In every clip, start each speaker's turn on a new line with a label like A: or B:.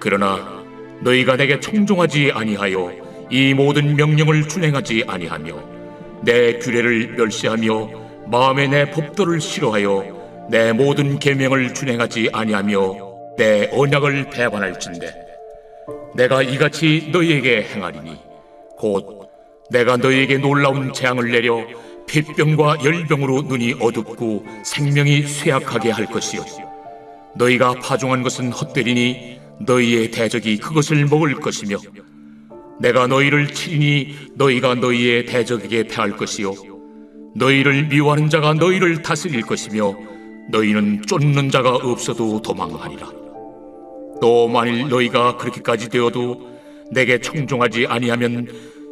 A: 그러나 너희가 내게 청종하지 아니하여 이 모든 명령을 준행하지 아니하며 내 규례를 멸시하며 마음에 내 법도를 싫어하여 내 모든 계명을 준행하지 아니하며 내 언약을 배반할진대 내가 이같이 너희에게 행하리니 곧 내가 너희에게 놀라운 재앙을 내려 폐병과 열병으로 눈이 어둡고 생명이 쇠약하게 할 것이요 너희가 파종한 것은 헛되리니 너희의 대적이 그것을 먹을 것이며 내가 너희를 치리니 너희가 너희의 대적에게 패할 것이요 너희를 미워하는 자가 너희를 다스릴 것이며 너희는 쫓는 자가 없어도 도망하리라. 또 만일 너희가 그렇게까지 되어도 내게 청종하지 아니하면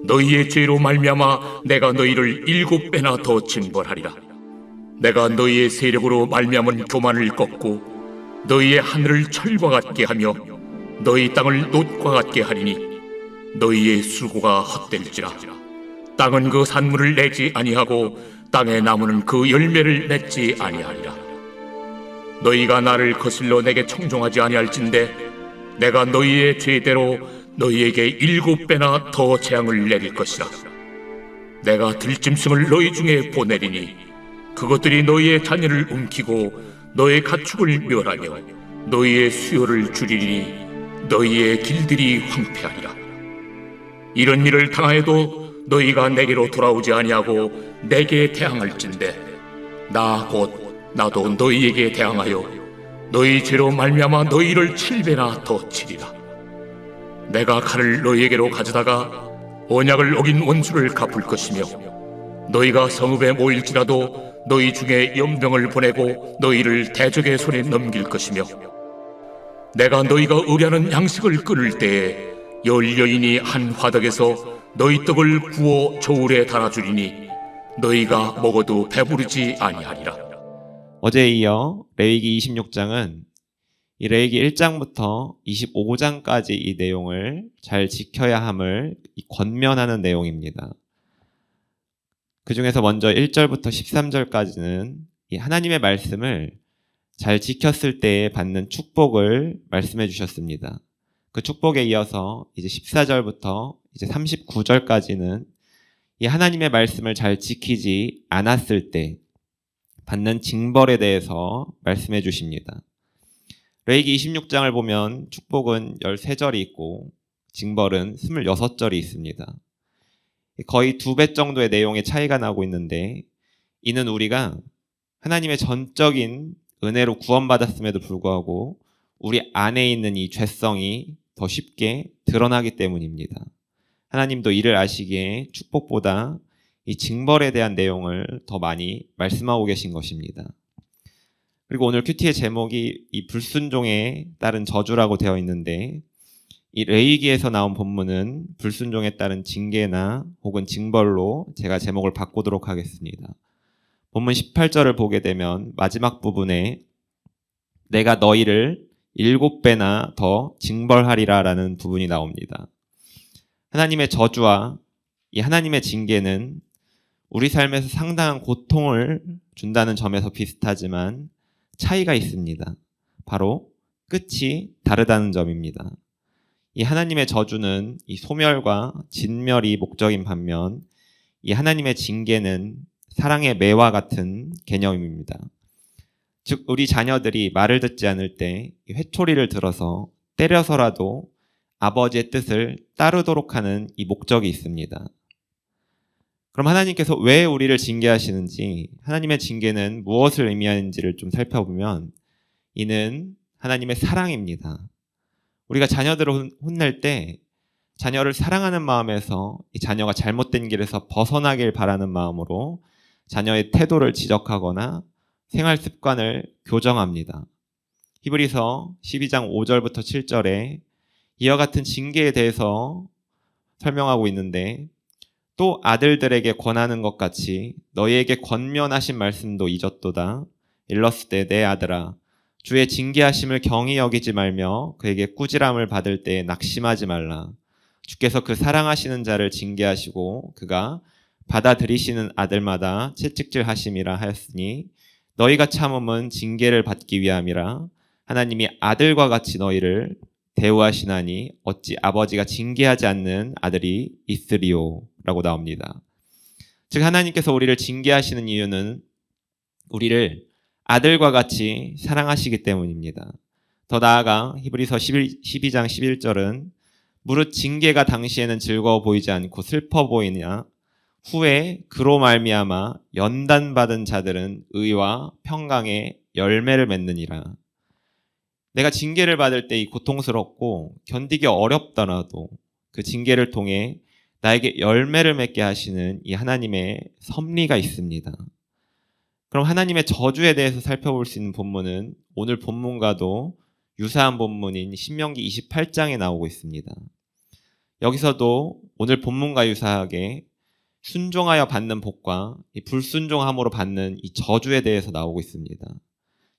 A: 너희의 죄로 말미암아 내가 너희를 7배나 더 징벌하리라. 내가 너희의 세력으로 말미암은 교만을 꺾고 너희의 하늘을 철과 같게 하며 너희 땅을 놋과 같게 하리니 너희의 수고가 헛될지라. 땅은 그 산물을 내지 아니하고 땅의 나무는 그 열매를 맺지 아니하리라. 너희가 나를 거슬러 내게 청종하지 아니할진대 내가 너희의 죄대로 너희에게 7배나 더 재앙을 내릴 것이라. 내가 들짐승을 너희 중에 보내리니 그것들이 너희의 자녀를 움키고 너의 가축을 멸하며 너희의 수요를 줄이리니 너희의 길들이 황폐하리라. 이런 일을 당하여도 너희가 내게로 돌아오지 아니하고 내게 대항할진대 나 곧 나도 너희에게 대항하여 너희 죄로 말미암아 너희를 7배나 더 치리라. 내가 칼을 너희에게로 가져다가 언약을 어긴 원수를 갚을 것이며 너희가 성읍에 모일지라도 너희 중에 연병을 보내고 너희를 대적의 손에 넘길 것이며 내가 너희가 의뢰하는 양식을 끊을 때에 열 여인이 한 화덕에서 너희 떡을 구워 저울에 달아주리니 너희가 먹어도 배부르지 아니하리라.
B: 어제에 이어 레위기 26장은 이 레위기 1장부터 25장까지 이 내용을 잘 지켜야 함을 권면하는 내용입니다. 그 중에서 먼저 1절부터 13절까지는 이 하나님의 말씀을 잘 지켰을 때에 받는 축복을 말씀해 주셨습니다. 그 축복에 이어서 이제 14절부터 이제 39절까지는 이 하나님의 말씀을 잘 지키지 않았을 때 받는 징벌에 대해서 말씀해 주십니다. 레위기 26장을 보면 축복은 13절이 있고 징벌은 26절이 있습니다. 거의 2배 정도의 내용의 차이가 나고 있는데 이는 우리가 하나님의 전적인 은혜로 구원받았음에도 불구하고 우리 안에 있는 이 죄성이 더 쉽게 드러나기 때문입니다. 하나님도 이를 아시기에 축복보다 이 징벌에 대한 내용을 더 많이 말씀하고 계신 것입니다. 그리고 오늘 큐티의 제목이 이 불순종에 따른 저주라고 되어 있는데 이 레위기에서 나온 본문은 불순종에 따른 징계나 혹은 징벌로 제가 제목을 바꾸도록 하겠습니다. 본문 18절을 보게 되면 마지막 부분에 내가 너희를 7배나 더 징벌하리라 라는 부분이 나옵니다. 하나님의 저주와 이 하나님의 징계는 우리 삶에서 상당한 고통을 준다는 점에서 비슷하지만 차이가 있습니다. 바로 끝이 다르다는 점입니다. 이 하나님의 저주는 이 소멸과 진멸이 목적인 반면 이 하나님의 징계는 사랑의 매와 같은 개념입니다. 즉 우리 자녀들이 말을 듣지 않을 때 회초리를 들어서 때려서라도 아버지의 뜻을 따르도록 하는 이 목적이 있습니다. 그럼 하나님께서 왜 우리를 징계하시는지, 하나님의 징계는 무엇을 의미하는지를 좀 살펴보면 이는 하나님의 사랑입니다. 우리가 자녀들을 혼낼 때 자녀를 사랑하는 마음에서 이 자녀가 잘못된 길에서 벗어나길 바라는 마음으로 자녀의 태도를 지적하거나 생활 습관을 교정합니다. 히브리서 12장 5절부터 7절에 이와 같은 징계에 대해서 설명하고 있는데 또 아들들에게 권하는 것 같이 너희에게 권면하신 말씀도 잊었도다. 일렀을 때 내 아들아 주의 징계하심을 경히 여기지 말며 그에게 꾸지람을 받을 때에 낙심하지 말라. 주께서 그 사랑하시는 자를 징계하시고 그가 받아들이시는 아들마다 채찍질하심이라 하였으니 너희가 참음은 징계를 받기 위함이라. 하나님이 아들과 같이 너희를 대우하시나니 어찌 아버지가 징계하지 않는 아들이 있으리요 라고 나옵니다. 즉 하나님께서 우리를 징계하시는 이유는 우리를 아들과 같이 사랑하시기 때문입니다. 더 나아가 히브리서 12장 11절은 무릇 징계가 당시에는 즐거워 보이지 않고 슬퍼 보이냐 후에 그로 말미암아 연단받은 자들은 의와 평강의 열매를 맺느니라. 내가 징계를 받을 때 이 고통스럽고 견디기 어렵더라도 그 징계를 통해 나에게 열매를 맺게 하시는 이 하나님의 섭리가 있습니다. 그럼 하나님의 저주에 대해서 살펴볼 수 있는 본문은 오늘 본문과도 유사한 본문인 신명기 28장에 나오고 있습니다. 여기서도 오늘 본문과 유사하게 순종하여 받는 복과 이 불순종함으로 받는 이 저주에 대해서 나오고 있습니다.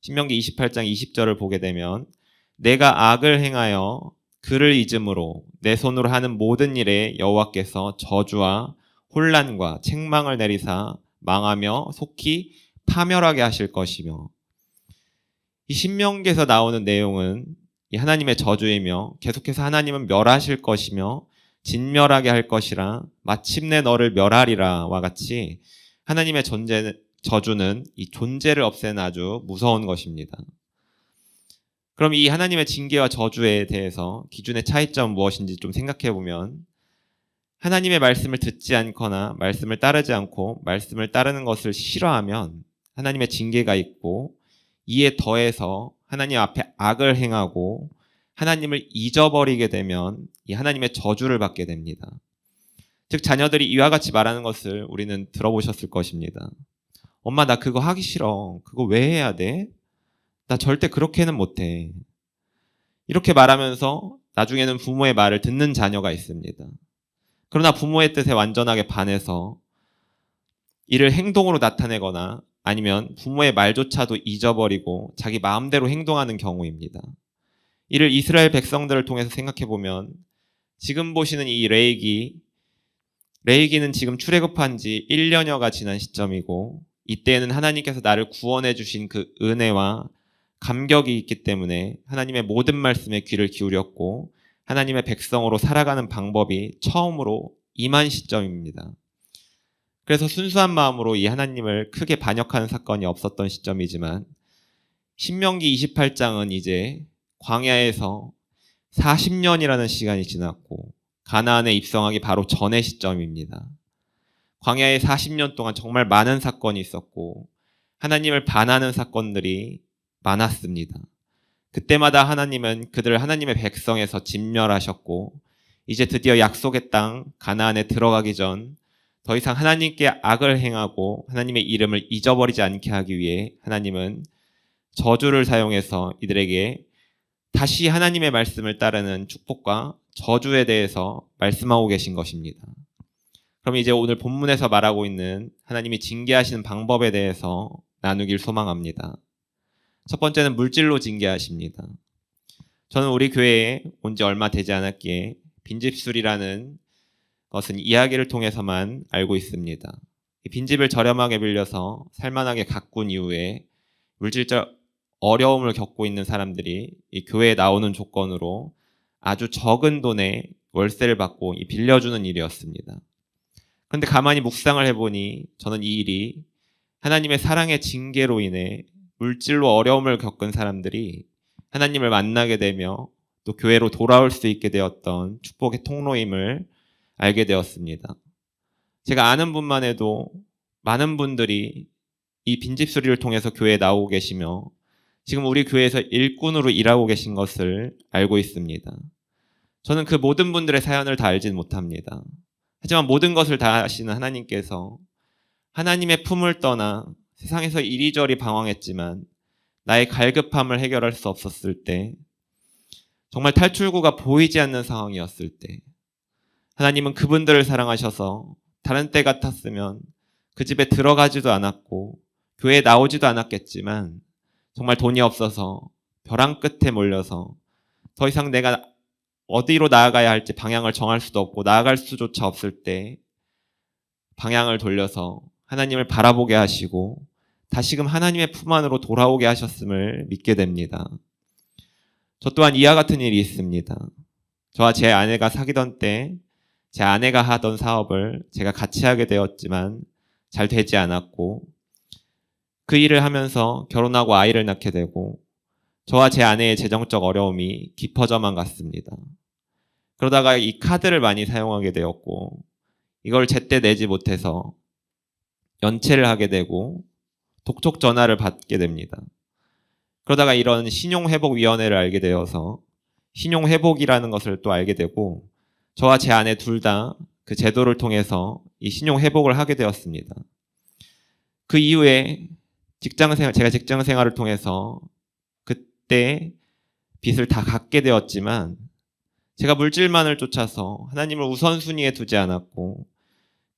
B: 신명기 28장 20절을 보게 되면 내가 악을 행하여 그를 잊음으로 내 손으로 하는 모든 일에 여호와께서 저주와 혼란과 책망을 내리사 망하며 속히 파멸하게 하실 것이며, 이 신명기에서 나오는 내용은 이 하나님의 저주이며 계속해서 하나님은 멸하실 것이며 진멸하게 할 것이라 마침내 너를 멸하리라와 같이 하나님의 저주는 이 존재를 없애는 아주 무서운 것입니다. 그럼 이 하나님의 징계와 저주에 대해서 기준의 차이점은 무엇인지 좀 생각해 보면, 하나님의 말씀을 듣지 않거나 말씀을 따르지 않고 말씀을 따르는 것을 싫어하면 하나님의 징계가 있고, 이에 더해서 하나님 앞에 악을 행하고 하나님을 잊어버리게 되면 이 하나님의 저주를 받게 됩니다. 즉 자녀들이 이와 같이 말하는 것을 우리는 들어보셨을 것입니다. 엄마 나 그거 하기 싫어. 그거 왜 해야 돼? 나 절대 그렇게는 못해. 이렇게 말하면서 나중에는 부모의 말을 듣는 자녀가 있습니다. 그러나 부모의 뜻에 완전하게 반해서 이를 행동으로 나타내거나 아니면 부모의 말조차도 잊어버리고 자기 마음대로 행동하는 경우입니다. 이를 이스라엘 백성들을 통해서 생각해 보면 지금 보시는 이 레위기는 지금 출애굽한 지 1년여가 지난 시점이고, 이때에는 하나님께서 나를 구원해 주신 그 은혜와 감격이 있기 때문에 하나님의 모든 말씀에 귀를 기울였고 하나님의 백성으로 살아가는 방법이 처음으로 임한 시점입니다. 그래서 순수한 마음으로 이 하나님을 크게 반역하는 사건이 없었던 시점이지만, 신명기 28장은 이제 광야에서 40년이라는 시간이 지났고 가나안에 입성하기 바로 전의 시점입니다. 광야에 40년 동안 정말 많은 사건이 있었고 하나님을 반하는 사건들이 많았습니다. 그때마다 하나님은 그들을 하나님의 백성에서 진멸하셨고, 이제 드디어 약속의 땅 가나안에 들어가기 전 더 이상 하나님께 악을 행하고 하나님의 이름을 잊어버리지 않게 하기 위해 하나님은 저주를 사용해서 이들에게 다시 하나님의 말씀을 따르는 축복과 저주에 대해서 말씀하고 계신 것입니다. 그럼 이제 오늘 본문에서 말하고 있는 하나님이 징계하시는 방법에 대해서 나누길 소망합니다. 첫 번째는 물질로 징계하십니다. 저는 우리 교회에 온 지 얼마 되지 않았기에 빈집술이라는 것은 이야기를 통해서만 알고 있습니다. 이 빈집을 저렴하게 빌려서 살만하게 가꾼 이후에 물질적 어려움을 겪고 있는 사람들이 이 교회에 나오는 조건으로 아주 적은 돈에 월세를 받고 이 빌려주는 일이었습니다. 그런데 가만히 묵상을 해보니 저는 이 일이 하나님의 사랑의 징계로 인해 물질로 어려움을 겪은 사람들이 하나님을 만나게 되며 또 교회로 돌아올 수 있게 되었던 축복의 통로임을 알게 되었습니다. 제가 아는 분만 해도 많은 분들이 이 빈집수리를 통해서 교회에 나오고 계시며 지금 우리 교회에서 일꾼으로 일하고 계신 것을 알고 있습니다. 저는 그 모든 분들의 사연을 다 알지는 못합니다. 하지만 모든 것을 다 아시는 하나님께서 하나님의 품을 떠나 세상에서 이리저리 방황했지만 나의 갈급함을 해결할 수 없었을 때, 정말 탈출구가 보이지 않는 상황이었을 때 하나님은 그분들을 사랑하셔서 다른 때 같았으면 그 집에 들어가지도 않았고 교회에 나오지도 않았겠지만 정말 돈이 없어서 벼랑 끝에 몰려서 더 이상 내가 어디로 나아가야 할지 방향을 정할 수도 없고 나아갈 수조차 없을 때 방향을 돌려서 하나님을 바라보게 하시고 다시금 하나님의 품 안으로 돌아오게 하셨음을 믿게 됩니다. 저 또한 이와 같은 일이 있습니다. 저와 제 아내가 사귀던 때 제 아내가 하던 사업을 제가 같이 하게 되었지만 잘 되지 않았고, 그 일을 하면서 결혼하고 아이를 낳게 되고 저와 제 아내의 재정적 어려움이 깊어져만 갔습니다. 그러다가 이 카드를 많이 사용하게 되었고 이걸 제때 내지 못해서 연체를 하게 되고 독촉 전화를 받게 됩니다. 그러다가 이런 신용회복위원회를 알게 되어서 신용회복이라는 것을 또 알게 되고 저와 제 아내 둘 다 그 제도를 통해서 이 신용회복을 하게 되었습니다. 그 이후에 제가 직장 생활을 통해서 그때 빚을 다 갚게 되었지만 제가 물질만을 쫓아서 하나님을 우선순위에 두지 않았고,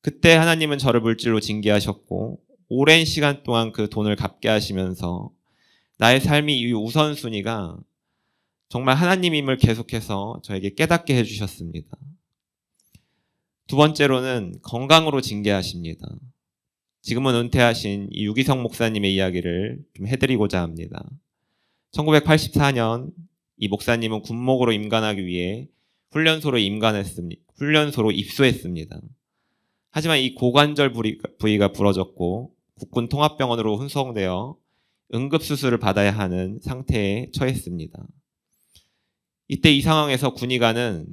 B: 그때 하나님은 저를 물질로 징계하셨고 오랜 시간 동안 그 돈을 갚게 하시면서 나의 삶이 이 우선순위가 정말 하나님임을 계속해서 저에게 깨닫게 해주셨습니다. 두 번째로는 건강으로 징계하십니다. 지금은 은퇴하신 이 유기성 목사님의 이야기를 좀 해드리고자 합니다. 1984년 이 목사님은 군목으로 임관하기 위해 훈련소로 입소했습니다. 하지만 이 고관절 부위가 부러졌고 국군 통합병원으로 훈송되어 응급수술을 받아야 하는 상태에 처했습니다. 이때 이 상황에서 군의관은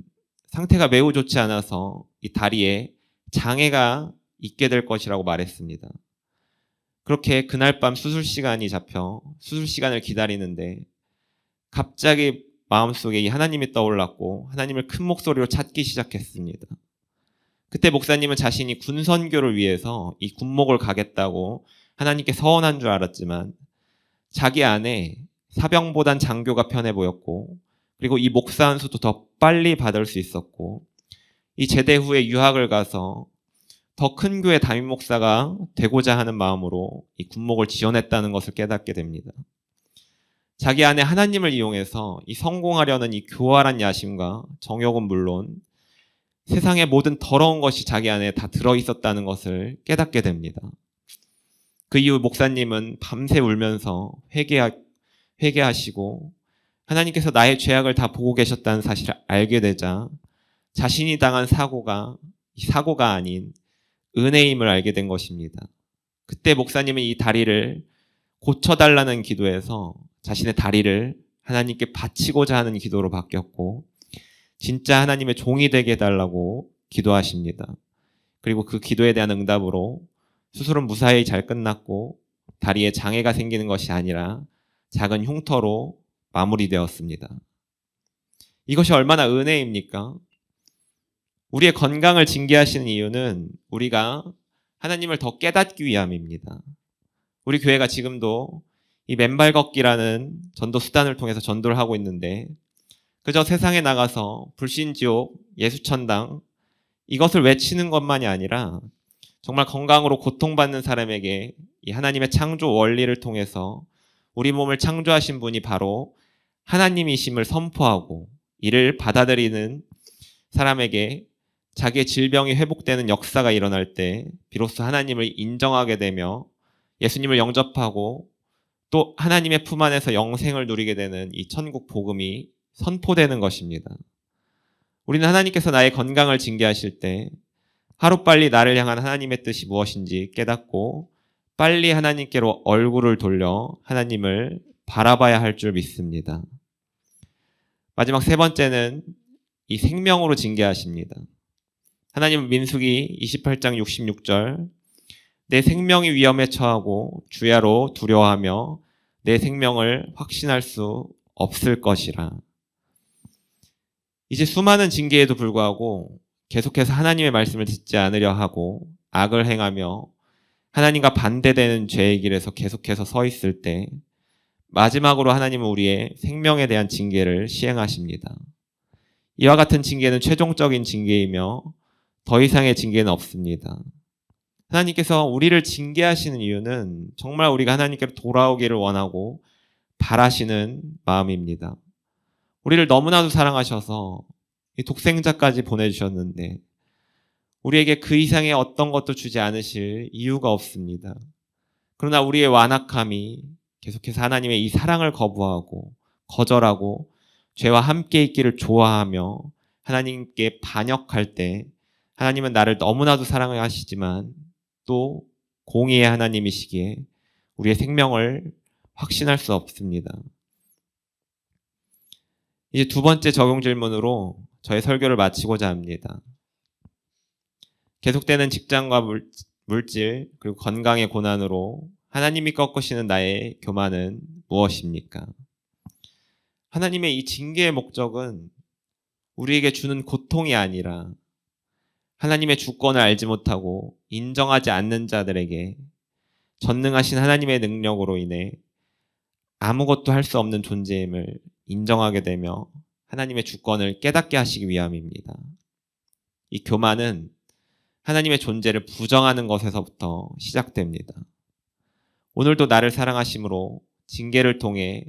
B: 상태가 매우 좋지 않아서 이 다리에 장애가 있게 될 것이라고 말했습니다. 그렇게 그날 밤 수술 시간이 잡혀 수술 시간을 기다리는데 갑자기 마음속에 이 하나님이 떠올랐고 하나님을 큰 목소리로 찾기 시작했습니다. 그때 목사님은 자신이 군선교를 위해서 이 군목을 가겠다고 하나님께 서원한 줄 알았지만 자기 안에 사병보단 장교가 편해 보였고, 그리고 이 목사 한 수도 더 빨리 받을 수 있었고, 이 제대 후에 유학을 가서 더 큰 교회 담임 목사가 되고자 하는 마음으로 이 군목을 지원했다는 것을 깨닫게 됩니다. 자기 안에 하나님을 이용해서 이 성공하려는 이 교활한 야심과 정욕은 물론 세상의 모든 더러운 것이 자기 안에 다 들어있었다는 것을 깨닫게 됩니다. 그 이후 목사님은 밤새 울면서 회개하시고 하나님께서 나의 죄악을 다 보고 계셨다는 사실을 알게 되자 자신이 당한 사고가 아닌 은혜임을 알게 된 것입니다. 그때 목사님은 이 다리를 고쳐달라는 기도에서 자신의 다리를 하나님께 바치고자 하는 기도로 바뀌었고 진짜 하나님의 종이 되게 해달라고 기도하십니다. 그리고 그 기도에 대한 응답으로 수술은 무사히 잘 끝났고 다리에 장애가 생기는 것이 아니라 작은 흉터로 마무리되었습니다. 이것이 얼마나 은혜입니까? 우리의 건강을 징계하시는 이유는 우리가 하나님을 더 깨닫기 위함입니다. 우리 교회가 지금도 이 맨발 걷기라는 전도 수단을 통해서 전도를 하고 있는데 그저 세상에 나가서 불신지옥, 예수천당 이것을 외치는 것만이 아니라 정말 건강으로 고통받는 사람에게 이 하나님의 창조 원리를 통해서 우리 몸을 창조하신 분이 바로 하나님이심을 선포하고 이를 받아들이는 사람에게 자기의 질병이 회복되는 역사가 일어날 때 비로소 하나님을 인정하게 되며 예수님을 영접하고 또 하나님의 품 안에서 영생을 누리게 되는 이 천국 복음이 선포되는 것입니다. 우리는 하나님께서 나의 건강을 징계하실 때 하루빨리 나를 향한 하나님의 뜻이 무엇인지 깨닫고 빨리 하나님께로 얼굴을 돌려 하나님을 바라봐야 할 줄 믿습니다. 마지막 세 번째는 이 생명으로 징계하십니다. 하나님은 민수기 28장 66절 내 생명이 위험에 처하고 주야로 두려워하며 내 생명을 확신할 수 없을 것이라. 이제 수많은 징계에도 불구하고 계속해서 하나님의 말씀을 듣지 않으려 하고 악을 행하며 하나님과 반대되는 죄의 길에서 계속해서 서 있을 때 마지막으로 하나님은 우리의 생명에 대한 징계를 시행하십니다. 이와 같은 징계는 최종적인 징계이며 더 이상의 징계는 없습니다. 하나님께서 우리를 징계하시는 이유는 정말 우리가 하나님께로 돌아오기를 원하고 바라시는 마음입니다. 우리를 너무나도 사랑하셔서 이 독생자까지 보내주셨는데 우리에게 그 이상의 어떤 것도 주지 않으실 이유가 없습니다. 그러나 우리의 완악함이 계속해서 하나님의 이 사랑을 거부하고 거절하고 죄와 함께 있기를 좋아하며 하나님께 반역할 때 하나님은 나를 너무나도 사랑하시지만 또 공의의 하나님이시기에 우리의 생명을 확신할 수 없습니다. 이제 두 번째 적용 질문으로 저의 설교를 마치고자 합니다. 계속되는 직장과 물질 그리고 건강의 고난으로 하나님이 꺾으시는 나의 교만은 무엇입니까? 하나님의 이 징계의 목적은 우리에게 주는 고통이 아니라 하나님의 주권을 알지 못하고 인정하지 않는 자들에게 전능하신 하나님의 능력으로 인해 아무것도 할 수 없는 존재임을 인정하게 되며 하나님의 주권을 깨닫게 하시기 위함입니다. 이 교만은 하나님의 존재를 부정하는 것에서부터 시작됩니다. 오늘도 나를 사랑하심으로 징계를 통해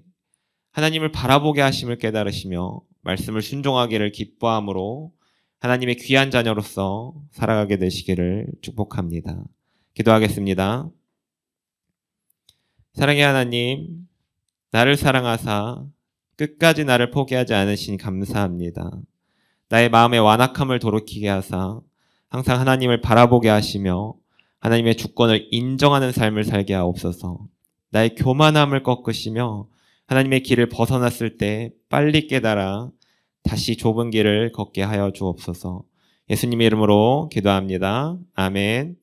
B: 하나님을 바라보게 하심을 깨달으시며 말씀을 순종하기를 기뻐함으로 하나님의 귀한 자녀로서 살아가게 되시기를 축복합니다. 기도하겠습니다. 사랑의 하나님, 나를 사랑하사 끝까지 나를 포기하지 않으시니 감사합니다. 나의 마음의 완악함을 돌이키게 하사 항상 하나님을 바라보게 하시며 하나님의 주권을 인정하는 삶을 살게 하옵소서. 나의 교만함을 꺾으시며 하나님의 길을 벗어났을 때 빨리 깨달아 다시 좁은 길을 걷게 하여 주옵소서. 예수님의 이름으로 기도합니다. 아멘.